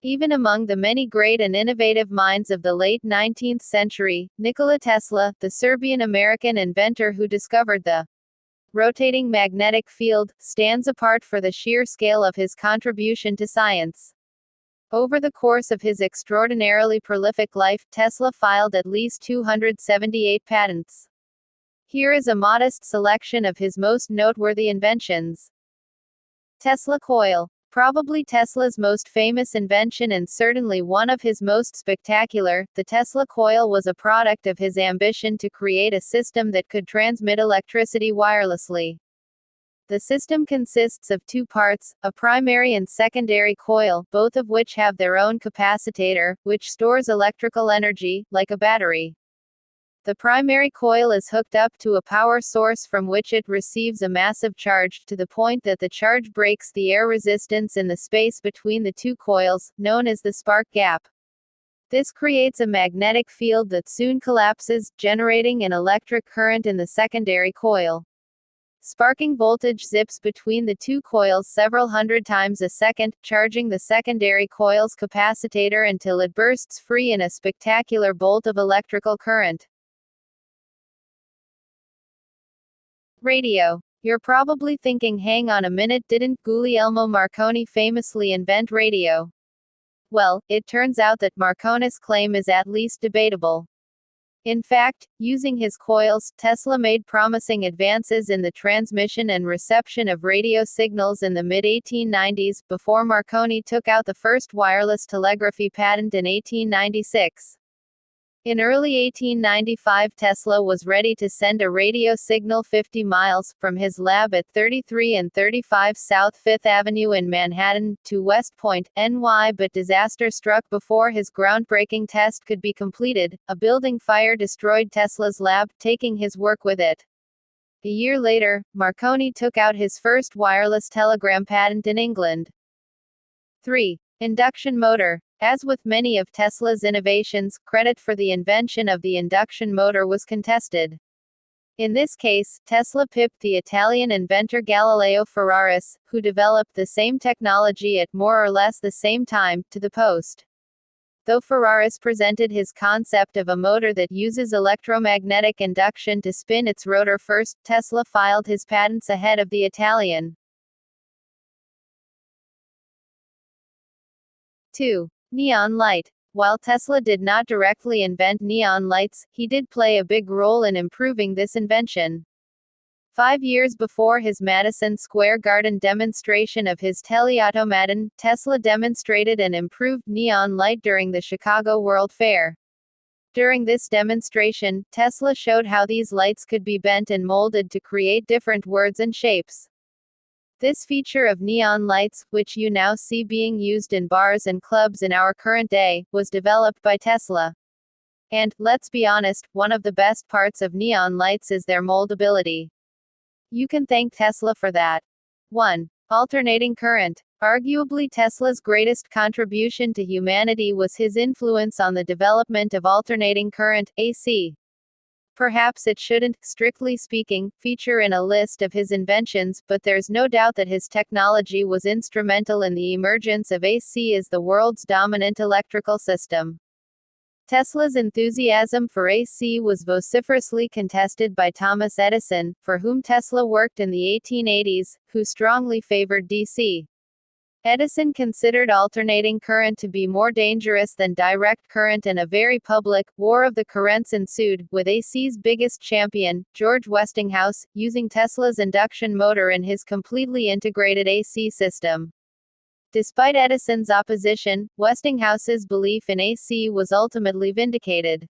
Even among the many great and innovative minds of the late 19th century, Nikola Tesla, the Serbian-American inventor who discovered the rotating magnetic field, stands apart for the sheer scale of his contribution to science. Over the course of his extraordinarily prolific life, Tesla filed at least 278 patents. Here is a modest selection of his most noteworthy inventions. Tesla coil. Probably Tesla's most famous invention and certainly one of his most spectacular, the Tesla coil was a product of his ambition to create a system that could transmit electricity wirelessly. The system consists of two parts, a primary and secondary coil, both of which have their own capacitor, which stores electrical energy, like a battery. The primary coil is hooked up to a power source from which it receives a massive charge, to the point that the charge breaks the air resistance in the space between the two coils, known as the spark gap. This creates a magnetic field that soon collapses, generating an electric current in the secondary coil. Sparking voltage zips between the two coils several hundred times a second, charging the secondary coil's capacitor until it bursts free in a spectacular bolt of electrical current. Radio. You're probably thinking, hang on a minute, didn't Guglielmo Marconi famously invent radio? Well, it turns out that Marconi's claim is at least debatable. In fact, using his coils, Tesla made promising advances in the transmission and reception of radio signals in the mid-1890s, before Marconi took out the first wireless telegraphy patent in 1896. In early 1895, Tesla was ready to send a radio signal 50 miles, from his lab at 33 and 35 South Fifth Avenue in Manhattan, to West Point, NY, but disaster struck before his groundbreaking test could be completed. A building fire destroyed Tesla's lab, taking his work with it. A year later, Marconi took out his first wireless telegram patent in England. 3. Induction motor. As with many of Tesla's innovations, credit for the invention of the induction motor was contested. In this case, Tesla pipped the Italian inventor Galileo Ferraris, who developed the same technology at more or less the same time, to the post. Though Ferraris presented his concept of a motor that uses electromagnetic induction to spin its rotor first, Tesla filed his patents ahead of the Italian. 2. Neon light. While Tesla did not directly invent neon lights, he did play a big role in improving this invention. 5 years before his Madison Square Garden demonstration of his teleautomaton, Tesla demonstrated an improved neon light during the Chicago World Fair. During this demonstration, Tesla showed how these lights could be bent and molded to create different words and shapes. This feature of neon lights, which you now see being used in bars and clubs in our current day, was developed by Tesla. And, let's be honest, one of the best parts of neon lights is their moldability. You can thank Tesla for that. 1. Alternating current. Arguably Tesla's greatest contribution to humanity was his influence on the development of alternating current, AC. Perhaps it shouldn't, strictly speaking, feature in a list of his inventions, but there's no doubt that his technology was instrumental in the emergence of AC as the world's dominant electrical system. Tesla's enthusiasm for AC was vociferously contested by Thomas Edison, for whom Tesla worked in the 1880s, who strongly favored DC. Edison considered alternating current to be more dangerous than direct current, and a very public war of the currents ensued, with AC's biggest champion, George Westinghouse, using Tesla's induction motor in his completely integrated AC system. Despite Edison's opposition, Westinghouse's belief in AC was ultimately vindicated.